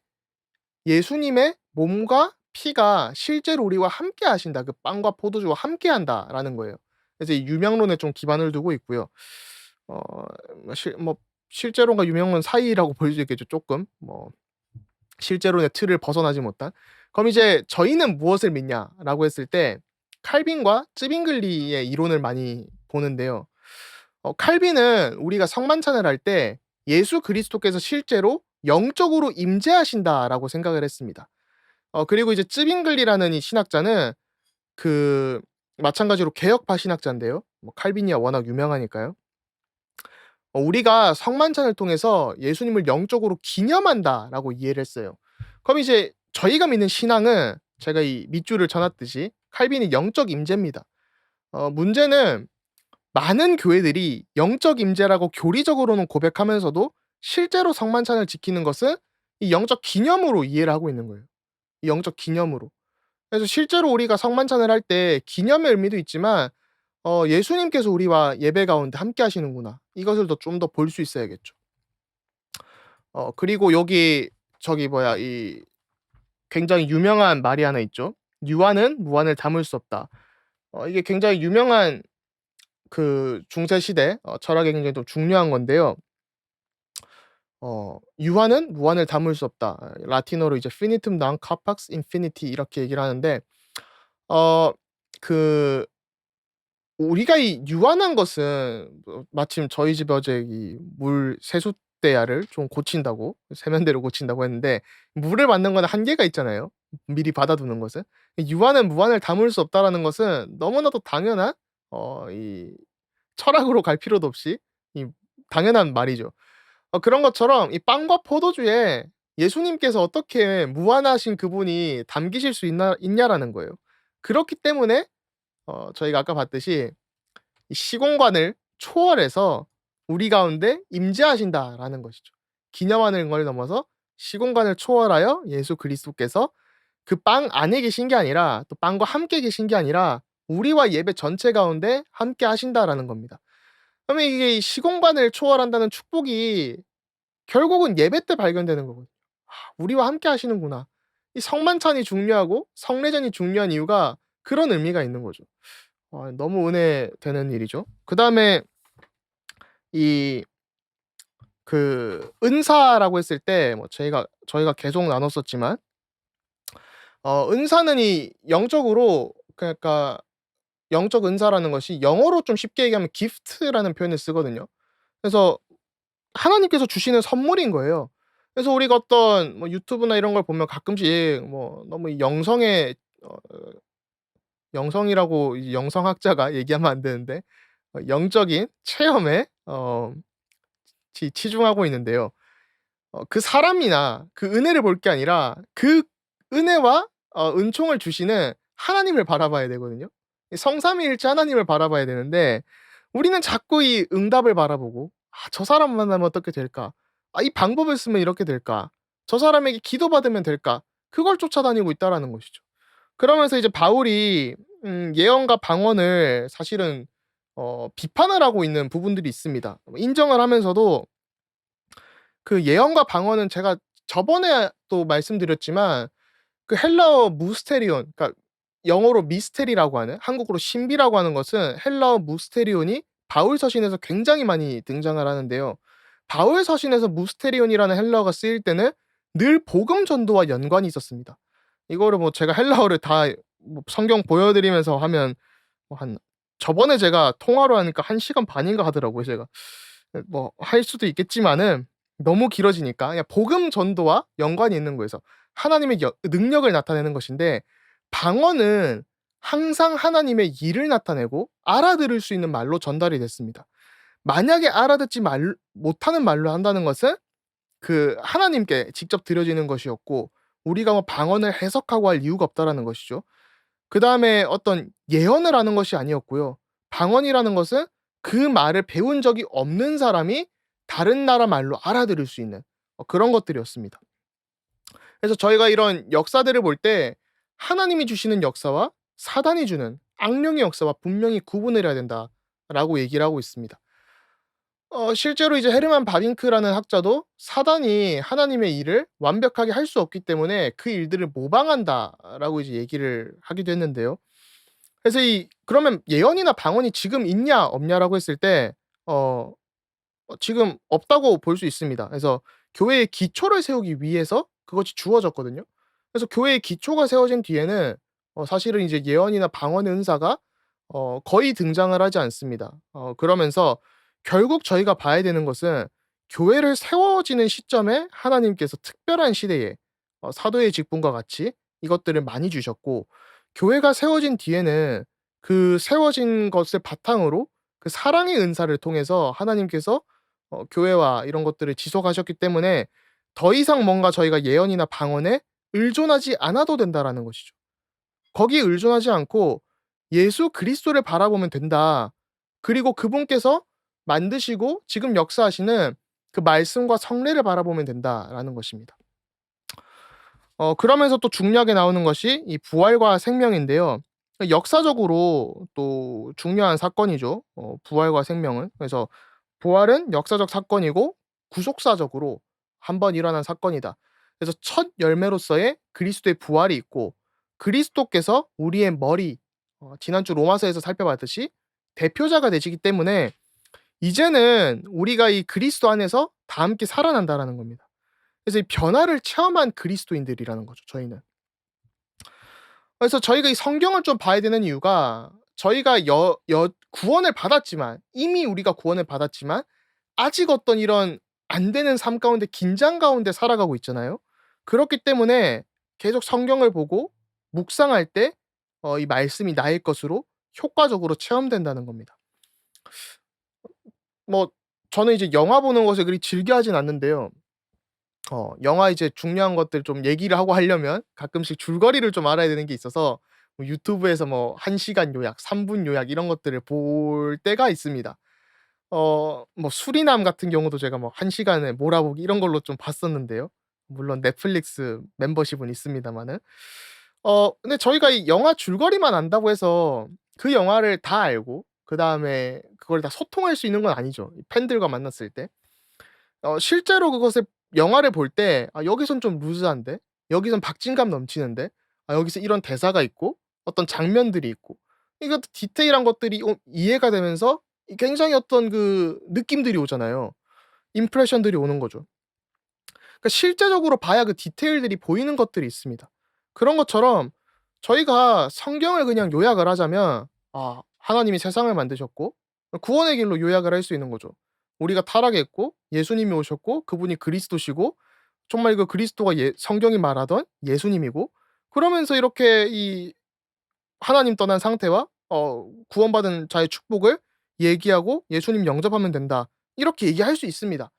예수님의 몸과 피가 실제로 우리와 함께 하신다. 그 빵과 포도주와 함께 한다.'라는 거예요. 그래서 이 유명론에 좀 기반을 두고 있고요. 어 뭐 실제론과 유명론 사이라고 볼 수 있겠죠, 쪼끔. 뭐 실제론의 틀을 벗어나지 못한. 그럼 이제 "저희는 무엇을 믿냐?"라고 했을 때 칼빈과 쯔빙글리의 이론을 많이 보는데요. 칼빈은 우리가 성만찬을 할 때 '예수 그리스도께서 실제로 영적으로 임재하신다.'라고 생각을 했습니다. 그리고 이제 쯔빙글리라는 이 신학자는 마찬가지로 개혁파 신학자인데요. 뭐 칼빈이야 워낙 유명하니까요. 우리가 성만찬을 통해서 예수님을 영적으로 기념한다라고 이해를 했어요. 그럼 이제 저희가 믿는 신앙은 제가 이 밑줄을 쳐 놨듯이 칼빈이 영적 임재입니다. 문제는 많은 교회들이 영적 임재라고 교리적으로는 고백하면서도 실제로 성만찬을 지키는 것은 이 영적 기념으로 이해를 하고 있는 거예요. 이 영적 기념으로. 그래서 실제로 우리가 성만찬을 할 때 기념의 의미도 있지만 예수님께서 우리와 예배 가운데 함께 하시는구나. 이것을 좀 더 볼 수 있어야겠죠. 그리고 여기 저기 뭐야 이 굉장히 유명한 말이 하나 있죠. "유한은 무한을 담을 수 없다." 이게 굉장히 유명한 중세 시대 철학에 굉장히 좀 중요한 건데요. "유한은 무한을 담을 수 없다." 라틴어로 이제 "finitum non capax infiniti." 이렇게 얘기를 하는데 어 그 우리가 이 유한한 것은 마침 저희 집에 어제 이 물 세숫대야를 좀 고친다고 세면대를 고친다고 했는데 물을 받는 거는 한계가 있잖아요, 미리 받아 두는 것은. '유한은 무한을 담을 수 없다.'라는 것은 너무나도 당연한 이 철학으로 갈 필요도 없이 이 당연한 말이죠. 그런 것처럼 이 빵과 포도주에 예수님께서 어떻게 무한하신 그분이 담기실 수 있냐라는 거예요. 그렇기 때문에 저희가 아까 봤듯이 이 시공간을 초월해서 우리 가운데 임재하신다라는 것이죠. 기념하는 걸 넘어서 시공간을 초월하여 예수 그리스도께서 그 빵 안에 계신 게 아니라 또 빵과 함께 계신 게 아니라 우리와 예배 전체 가운데 함께 하신다라는 겁니다. 그러면 이게 이 시공간을 초월한다는 축복이 결국은 예배 때 발견되는 거거든요. '아 우리와 함께 하시는구나.' 이 성만찬이 중요하고 성례전이 중요한 이유가 그런 의미가 있는 거죠. 너무 은혜되는 일이죠. 그다음에 이 은사라고 했을 때 뭐 저희가 계속 나눴었지만 은사는 이 영적으로 그러니까 영적 은사라는 것이 영어로 좀 쉽게 얘기하면 기프트라는 표현을 쓰거든요. 그래서 하나님께서 주시는 선물인 거예요. 그래서 우리가 어떤 뭐 유튜브나 이런 걸 보면 가끔씩 뭐 너무 이 영성의 영성이라고 이 영성학자가 얘기하면 안 되는데 영적인 체험에 치중하고 있는데요. 그 사람이나 그 은혜를 볼 게 아니라 그 은혜와 은총을 주시는 하나님을 바라봐야 되거든요. 이 성삼위일체 하나님을 바라봐야 되는데 우리는 자꾸 이 응답을 바라보고 '아 저 사람 만나면 어떻게 될까? 아 이 방법을 쓰면 이렇게 될까? 저 사람에게 기도받으면 될까?' 그걸 쫓아다니고 있다라는 것이죠. 그러면서 이제 바울이 예언과 방언을 사실은 비판을 하고 있는 부분들이 있습니다. 인정을 하면서도 그 예언과 방언은 제가 저번에 또 말씀드렸지만 그 헬라어 무스테리온 그러니까 영어로 미스테리라고 하는 한국어로 신비라고 하는 것은 헬라어 무스테리온이 바울 서신에서 굉장히 많이 등장을 하는데요. 바울 서신에서 무스테리온이라는 헬라어가 쓰일 때는 늘 복음 전도와 연관이 있었습니다. 이거를 뭐 제가 헬라어를 다 뭐 성경 보여 드리면서 하면 뭐 한 저번에 제가 통화로 하니까 1 시간 반인가 하더라고요 제가. 뭐 할 수도 있겠지만은 너무 길어지니까 그냥 복음 전도와 연관이 있는 거에서 하나님의 능력을 나타내는 것인데 방언은 항상 하나님의 일을 나타내고 알아들을 수 있는 말로 전달이 됐습니다. 만약에 알아듣지 못하는 말로 한다는 것은 그 하나님께 직접 드려지는 것이었고 우리가 뭐 방언을 해석하고 할 이유가 없다라는 것이죠. 그다음에 어떤 예언을 하는 것이 아니었고요. 방언이라는 것은 그 말을 배운 적이 없는 사람이 다른 나라 말로 알아들을 수 있는 그런 것들이었습니다. 그래서 저희가 이런 역사들을 볼 때 하나님이 주시는 역사와 사단이 주는 악령의 역사와 분명히 구분을 해야 된다라고 얘기를 하고 있습니다. 실제로 이제 헤르만 바빙크라는 학자도 "사단이 하나님의 일을 완벽하게 할 수 없기 때문에 그 일들을 모방한다."라고 이제 얘기를 하기도 했는데요. 그래서 그러면 예언이나 방언이 지금 있냐 없냐라고 했을 때 어 지금 없다고 볼 수 있습니다. 그래서 교회의 기초를 세우기 위해서 그것이 주어졌거든요. 그래서 교회의 기초가 세워진 뒤에는 사실은 이제 예언이나 방언의 은사가 거의 등장을 하지 않습니다. 그러면서 결국 저희가 봐야 되는 것은 교회를 세워지는 시점에 하나님께서 특별한 시대에 사도의 직분과 같이 이것들을 많이 주셨고 교회가 세워진 뒤에는 그 세워진 것을 바탕으로 그 사랑의 은사를 통해서 하나님께서 교회와 이런 것들을 지속하셨기 때문에 더 이상 뭔가 저희가 예언이나 방언에 의존하지 않아도 된다라는 것이죠. 거기에 의존하지 않고 '예수 그리스도를 바라보면 된다.' 그리고 그분께서 만드시고 지금 역사하시는 그 말씀과 성례를 바라보면 된다라는 것입니다. 그러면서 또 중요하게 나오는 것이 이 부활과 생명인데요. 역사적으로 또 중요한 사건이죠. 부활과 생명은. 그래서 부활은 역사적 사건이고 구속사적으로 한 번 일어난 사건이다. 그래서 첫 열매로서의 그리스도의 부활이 있고 그리스도께서 우리의 머리 지난주 로마서에서 살펴봤듯이 대표자가 되시기 때문에 이제는 우리가 이 그리스도 안에서 다 함께 살아난다라는 겁니다. 그래서 이 변화를 체험한 그리스도인들이라는 거죠, 저희는. 그래서 저희가 이 성경을 좀 봐야 되는 이유가 저희가 구원을 받았지만 이미 우리가 구원을 받았지만 아직 어떤 이런 안 되는 삶 가운데 긴장 가운데 살아가고 있잖아요. 그렇기 때문에 계속 성경을 보고 묵상할 때 이 말씀이 나의 것으로 효과적으로 체험된다는 겁니다. 뭐 저는 이제 영화 보는 것을 그리 즐겨하진 않는데요. 영화 이제 중요한 것들 좀 얘기를 하고 하려면 가끔씩 줄거리를 좀 알아야 되는 게 있어서 뭐 유튜브에서 뭐 1 시간 요약, 3분 요약 이런 것들을 볼 때가 있습니다. 뭐 수리남 같은 경우도 제가 뭐 1 시간에 몰아보기 이런 걸로 좀 봤었는데요. 물론 넷플릭스 멤버십은 있습니다마는. 근데 저희가 이 영화 줄거리만 안다고 해서 그 영화를 다 알고 그다음에 그걸 다 소통할 수 있는 건 아니죠, 이 팬들과 만났을 때. 실제로 그것을 영화를 볼 때 '아 여기선 좀 루즈한데. 여기선 박진감 넘치는데. 아 여기서 이런 대사가 있고 어떤 장면들이 있고.' 이것 디테일한 것들이 이해가 되면서 이 굉장히 어떤 그 느낌들이 오잖아요. 임프레션들이 오는 거죠. 그러니까 실제적으로 봐야 그 디테일들이 보이는 것들이 있습니다. 그런 것처럼 저희가 성경을 그냥 요약을 하자면 하나님이 세상을 만드셨고 구원의 길로 요약을 할 수 있는 거죠. 우리가 타락했고 예수님이 오셨고 그분이 그리스도시고 정말 그 그리스도가 성경이 말하던 예수님이고 그러면서 이렇게 이 하나님 떠난 상태와 구원받은 자의 축복을 얘기하고 "예수님 영접하면 된다." 이렇게 얘기할 수 있습니다.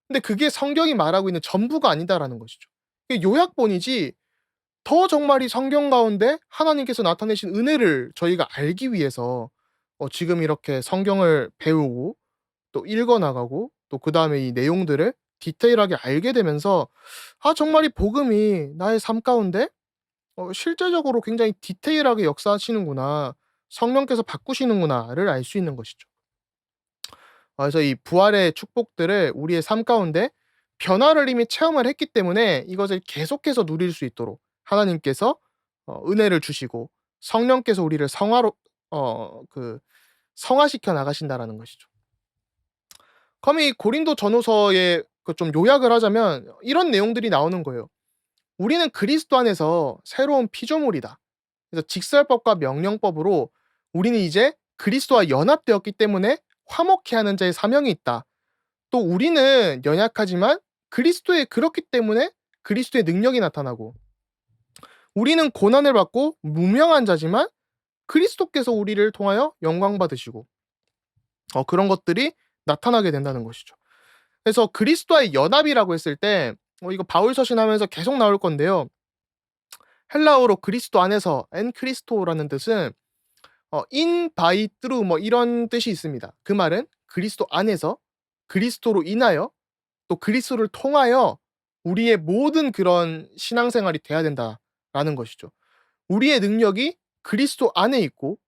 근데 그게 성경이 말하고 있는 전부가 아니다라는 것이죠. 이게 요약본이지 더 정말 이 성경 가운데 하나님께서 나타내신 은혜를 저희가 알기 위해서 지금 이렇게 성경을 배우고 또 읽어 나가고 또 그다음에 이 내용들을 디테일하게 알게 되면서 '아 정말 이 복음이 나의 삶 가운데 실제적으로 굉장히 디테일하게 역사하시는구나. 성령께서 바꾸시는구나.'를 알 수 있는 것이죠. 그래서 이 부활의 축복들을 우리의 삶 가운데 변화를 이미 체험을 했기 때문에 이것을 계속해서 누릴 수 있도록 하나님께서 은혜를 주시고 성령께서 우리를 성화로 그 성화시켜 나가신다라는 것이죠. 그럼 이 고린도 전후서의 그 좀 요약을 하자면 이런 내용들이 나오는 거예요. "우리는 그리스도 안에서 새로운 피조물이다." 그래서 직설법과 명령법으로 우리는 이제 그리스도와 연합되었기 때문에 화목케 하는 자의 사명이 있다. 또 우리는 연약하지만 그리스도의 그렇기 때문에 그리스도의 능력이 나타나고 우리는 고난을 받고 무명한 자지만 그리스도께서 우리를 통하여 영광 받으시고 그런 것들이 나타나게 된다는 것이죠. 그래서 그리스도와의 연합이라고 했을 때 이거 바울 서신하면서 계속 나올 건데요. 헬라어로 그리스도 안에서 엔 크리스토라는 뜻은 in by through 뭐 이런 뜻이 있습니다. 그 말은 그리스도 안에서 그리스도로 인하여 또 그리스도를 통하여 우리의 모든 그런 신앙생활이 돼야 된다라는 것이죠. 우리의 능력이 그리스도 안에 있고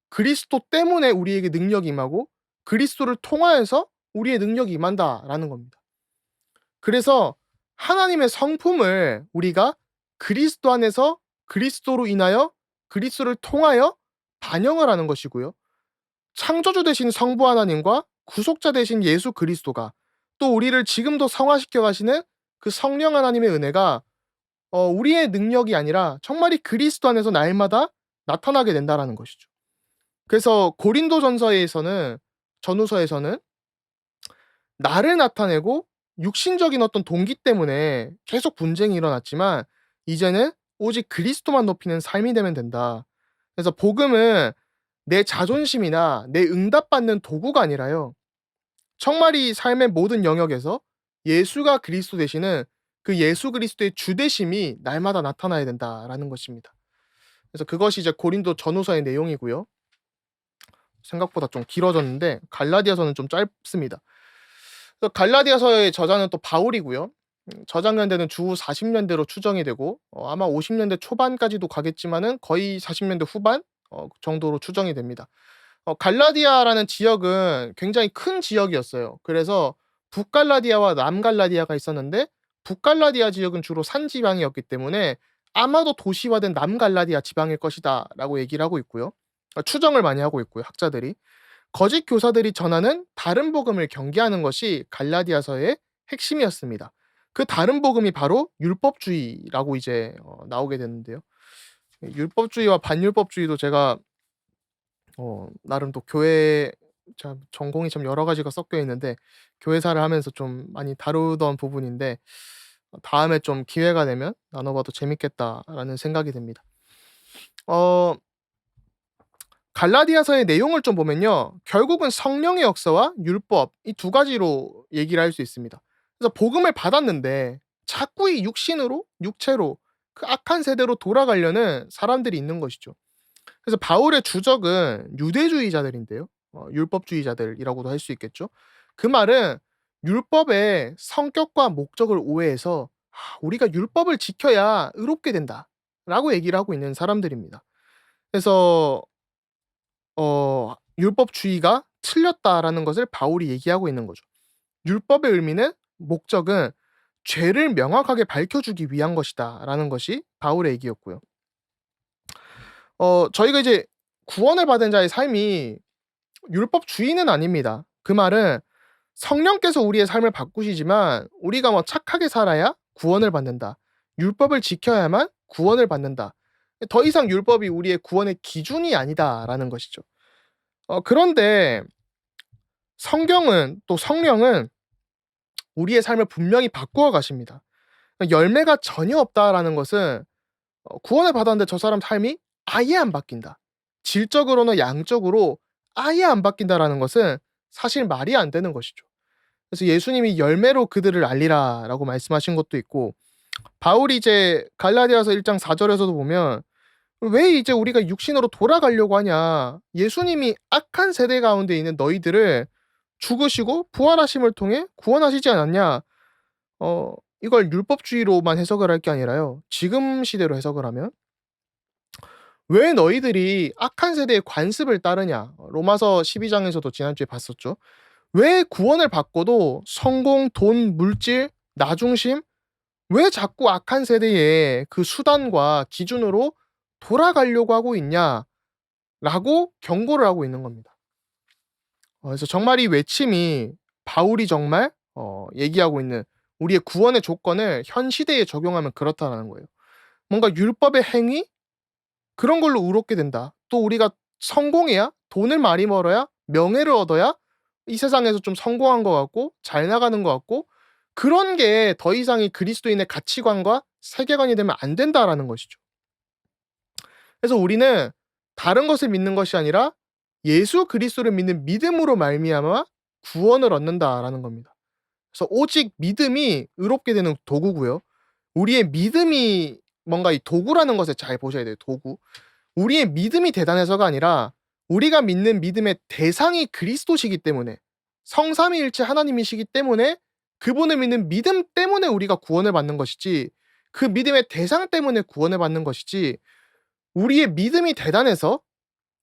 그리스도 때문에 우리에게 능력이 임하고 그리스도를 통하여서 우리의 능력이 임한다라는 겁니다. 그래서 하나님의 성품을 우리가 그리스도 안에서 그리스도로 인하여 그리스도를 통하여 반영을 하는 것이고요. 창조주 되신 성부 하나님과 구속자 되신 예수 그리스도가 또 우리를 지금도 성화시켜 가시는 그 성령 하나님의 은혜가 우리의 능력이 아니라 정말이 그리스도 안에서 날마다 나타나게 된다라는 것이죠. 그래서 고린도전서에서는 전후서에서는 나를 나타내고 육신적인 어떤 동기 때문에 계속 분쟁이 일어났지만 이제는 오직 그리스도만 높이는 삶이 되면 된다. 그래서 복음은 내 자존심이나 내 응답받는 도구가 아니라요. 정말 이 삶의 모든 영역에서 예수가 그리스도 되시는 그 예수 그리스도의 주되심이 날마다 나타나야 된다라는 것입니다. 그래서 그것이 이제 고린도 전후서의 내용이고요. 생각보다 좀 길어졌는데 갈라디아서는 좀 짧습니다. 갈라디아서의 저자는 또 바울이고요. 저장 연대는 주 40 년대로 추정이 되고 아마 50 년대 초반까지도 가겠지만은 거의 40 년대 후반 정도로 추정이 됩니다. 갈라디아라는 지역은 굉장히 큰 지역이었어요. 그래서 북갈라디아와 남갈라디아가 있었는데 북갈라디아 지역은 주로 산 지방이었기 때문에 아마도 도시화된 남갈라디아 지방일 것이다라고 얘기를 하고 있고요. 추정을 많이 하고 있고요, 학자들이. 거짓 교사들이 전하는 다른 복음을 경계하는 것이 갈라디아서의 핵심이었습니다. 그 다른 복음이 바로 율법주의라고 이제 나오게 되는데요. 율법주의와 반율법주의도 제가 나름 또 교회 참 전공이 참 여러 가지가 섞여 있는데 교회사를 하면서 좀 많이 다루던 부분인데 다음에 좀 기회가 되면 나눠 봐도 재밌겠다라는 생각이 듭니다. 어 갈라디아서의 내용을 좀 보면요. 결국은 성령의 역사와 율법 이 두 가지로 얘기를 할 수 있습니다. 그래서 복음을 받았는데 자꾸 이 육신으로 육체로 그 악한 세대로 돌아가려는 사람들이 있는 것이죠. 그래서 바울의 주적은 유대주의자들인데요. 율법주의자들이라고도 할 수 있겠죠. 그 말은 율법의 성격과 목적을 오해해서 우리가 율법을 지켜야 의롭게 된다라고 얘기를 하고 있는 사람들입니다. 그래서 율법주의가 틀렸다라는 것을 바울이 얘기하고 있는 거죠. 율법의 의미는 목적은 죄를 명확하게 밝혀주기 위한 것이다라는 것이 바울의 얘기였고요. 저희가 이제 구원을 받은 자의 삶이 율법주의는 아닙니다. 그 말은 성령께서 우리의 삶을 바꾸시지만 우리가 뭐 착하게 살아야 구원을 받는다. 율법을 지켜야만 구원을 받는다. 더 이상 율법이 우리의 구원의 기준이 아니다라는 것이죠. 그런데 성경은 또 성령은 우리의 삶을 분명히 바꾸어 가십니다. 열매가 전혀 없다라는 것은 구원을 받았는데 저 사람 삶이 아예 안 바뀐다. 질적으로나 양적으로 아예 안 바뀐다라는 것은 사실 말이 안 되는 것이죠. 그래서 예수님이 열매로 그들을 알리라라고 말씀하신 것도 있고 바울이 이제 갈라디아서 1장 4절에서도 보면 왜 이제 우리가 육신으로 돌아가려고 하냐. 예수님이 악한 세대 가운데 있는 너희들을 죽으시고 부활하심을 통해 구원하시지 않았냐. 이걸 율법주의로만 해석을 할 게 아니라요. 지금 시대로 해석을 하면 왜 너희들이 악한 세대의 관습을 따르냐. 로마서 12장에서도 지난주에 봤었죠. 왜 구원을 받고도 성공, 돈, 물질, 나중심 왜 자꾸 악한 세대의 그 수단과 기준으로 돌아가려고 하고 있냐라고 경고를 하고 있는 겁니다. 그래서 정말 이 외침이 바울이 정말 얘기하고 있는 우리의 구원의 조건을 현 시대에 적용하면 그렇다라는 거예요. 뭔가 율법의 행위 그런 걸로 의롭게 된다. 또 우리가 성공해야 돈을 많이 벌어야 명예를 얻어야 이 세상에서 좀 성공한 것 같고 잘 나가는 것 같고 그런 게 더 이상이 그리스도인의 가치관과 세계관이 되면 안 된다라는 것이죠. 그래서 우리는 다른 것을 믿는 것이 아니라 예수 그리스도를 믿는 믿음으로 말미암아 구원을 얻는다라는 겁니다. 그래서 오직 믿음이 의롭게 되는 도구고요. 우리의 믿음이 뭔가 이 도구라는 것을 잘 보셔야 돼요. 도구. 우리의 믿음이 대단해서가 아니라 우리가 믿는 믿음의 대상이 그리스도시기 때문에 성삼위일체 하나님이시기 때문에 그분을 믿는 믿음 때문에 우리가 구원을 받는 것이지 그 믿음의 대상 때문에 구원을 받는 것이지 우리의 믿음이 대단해서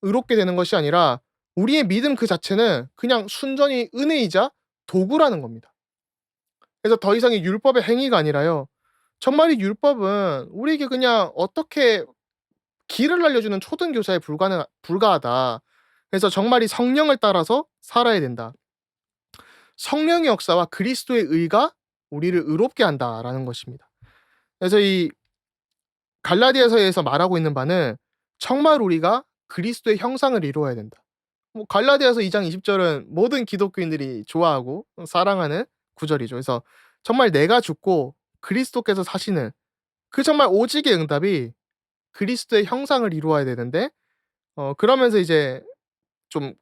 의롭게 되는 것이 아니라 우리의 믿음 그 자체는 그냥 순전히 은혜이자 도구라는 겁니다. 그래서 더 이상의 율법의 행위가 아니라요. 정말 이 율법은 우리에게 그냥 어떻게 길을 알려주는 초등교사에 불과하다. 그래서 정말 이 성령을 따라서 살아야 된다. 성령의 역사와 그리스도의 의가 우리를 의롭게 한다라는 것입니다. 그래서 이 갈라디아서에서 말하고 있는 바는 정말 우리가 그리스도의 형상을 이루어야 된다. 갈라디아서 2장 20절은 모든 기독교인들이 좋아하고 사랑하는 구절이죠. 그래서 정말 내가 죽고 그리스도께서 사시는 그 정말 오직의 응답이 그리스도의 형상을 이루어야 되는데 그러면서 이제 좀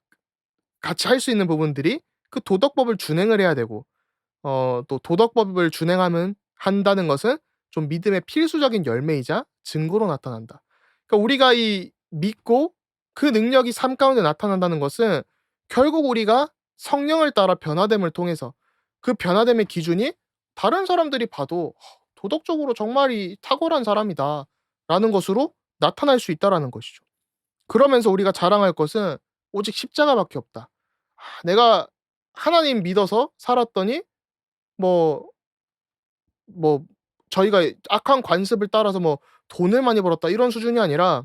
같이 할 수 있는 부분들이 그 도덕법을 준행을 해야 되고 또 도덕법을 준행하면 한다는 것은 좀 믿음의 필수적인 열매이자 증거로 나타난다. 그러니까 우리가 이 믿고 그 능력이 삶 가운데 나타난다는 것은 결국 우리가 성령을 따라 변화됨을 통해서 그 변화됨의 기준이 다른 사람들이 봐도 도덕적으로 정말 이 탁월한 사람이다라는 것으로 나타날 수 있다라는 것이죠. 그러면서 우리가 자랑할 것은 오직 십자가밖에 없다. 내가 하나님 믿어서 살았더니 뭐 뭐 저희가 악한 관습을 따라서 뭐 돈을 많이 벌었다 이런 수준이 아니라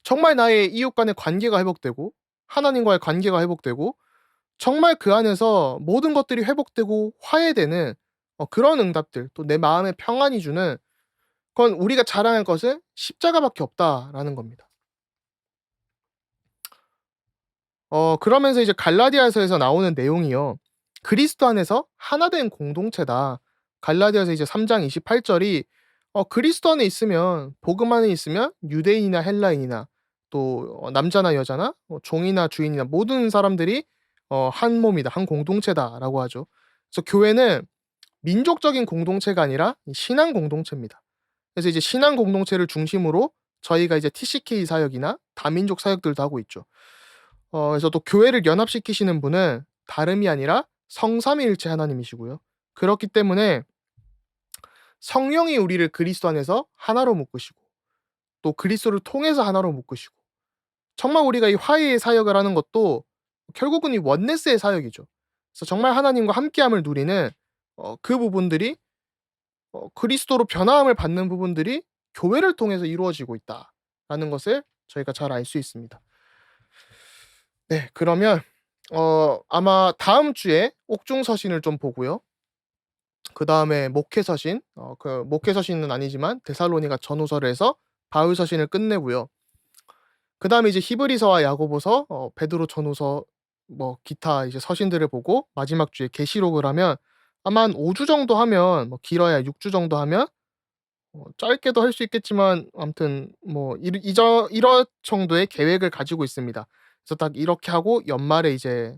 정말 나의 이웃 간의 관계가 회복되고 하나님과의 관계가 회복되고 정말 그 안에서 모든 것들이 회복되고 화해되는 그런 응답들 또 내 마음에 평안이 주는 그건 우리가 자랑할 것은 십자가밖에 없다라는 겁니다. 그러면서 이제 갈라디아서에서 나오는 내용이요. 그리스도 안에서 하나 된 공동체다. 갈라디아서 이제 3장 28절이 그리스도 안에 있으면 복음 안에 있으면 유대인이나 헬라인이나 또 남자나 여자나 종이나 주인이나 모든 사람들이 한 몸이다. 한 공동체다라고 하죠. 그래서 교회는 민족적인 공동체가 아니라 신앙 공동체입니다. 그래서 이제 신앙 공동체를 중심으로 저희가 이제 TCK 사역이나 다민족 사역들도 하고 있죠. 그래서 또 교회를 연합시키시는 분은 다름이 아니라 성삼위일체 하나님이시고요. 그렇기 때문에 성령이 우리를 그리스도 안에서 하나로 묶으시고 또 그리스도를 통해서 하나로 묶으시고 정말 우리가 이 화해의 사역을 하는 것도 결국은 이 원네스의 사역이죠. 그래서 정말 하나님과 함께함을 누리는 그 부분들이 그리스도로 변화함을 받는 부분들이 교회를 통해서 이루어지고 있다라는 것을 저희가 잘 알 수 있습니다. 네, 그러면 아마 다음 주에 옥중서신을 좀 보고요. 그다음에 목회서신, 그 목회서신은 아니지만 데살로니가 전후서를 해서 바울서신을 끝내고요. 그다음에 이제 히브리서와 야고보서, 베드로 전후서 뭐 기타 이제 서신들을 보고 마지막 주에 계시록을 하면 아마 한 5주 정도 하면 뭐 길어야 6주 정도 하면 짧게도 할 수 있겠지만 아무튼 뭐 이럴 정도의 계획을 가지고 있습니다. 그래서 딱 이렇게 하고 연말에 이제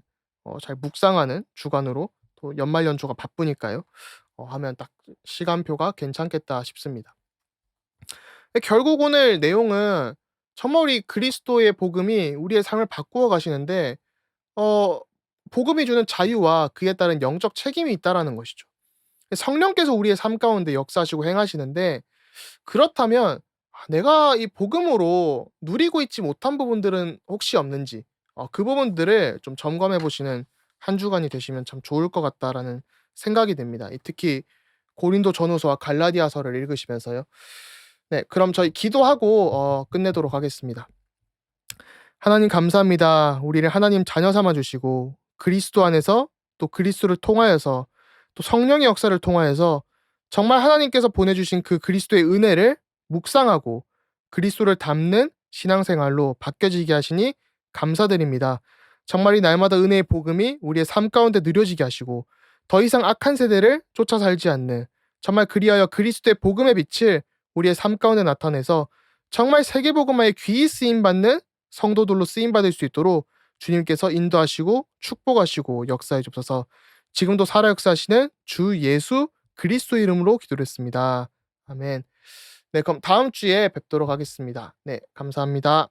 잘 묵상하는 주간으로 또 연말 연초가 바쁘니까요. 하면 딱 시간표가 괜찮겠다 싶습니다. 결국 오늘 내용은 정말 우리 그리스도의 복음이 우리의 삶을 바꾸어 가시는데 어 복음이 주는 자유와 그에 따른 영적 책임이 있다라는 것이죠. 성령께서 우리의 삶 가운데 역사하시고 행하시는데 그렇다면 내가 이 복음으로 누리고 있지 못한 부분들은 혹시 없는지 그 부분들을 좀 점검해 보시는 한 주간이 되시면 참 좋을 것 같다라는 생각이 듭니다. 특히 고린도전후서와 갈라디아서를 읽으시면서요. 네, 그럼 저희 기도하고 끝내도록 하겠습니다. 하나님 감사합니다. 우리를 하나님 자녀 삼아 주시고 그리스도 안에서 또 그리스도를 통하여서 또 성령의 역사를 통하여서 정말 하나님께서 보내주신 그 그리스도의 은혜를 묵상하고 그리스도를 닮는 신앙생활로 바뀌어지게 하시니 감사드립니다. 정말 이 날마다 은혜의 복음이 우리의 삶 가운데 누려지게 하시고 더 이상 악한 세대를 쫓아 살지 않는 정말 그리하여 그리스도의 복음의 빛을 우리의 삶 가운데 나타내서 정말 세계복음화에 귀히 쓰임받는 성도들로 쓰임받을 수 있도록 주님께서 인도하시고 축복하시고 역사해 주옵소서. 지금도 살아 역사하시는 주 예수 그리스도 이름으로 기도했습니다. 아멘. 네, 그럼 다음 주에 뵙도록 하겠습니다. 네, 감사합니다.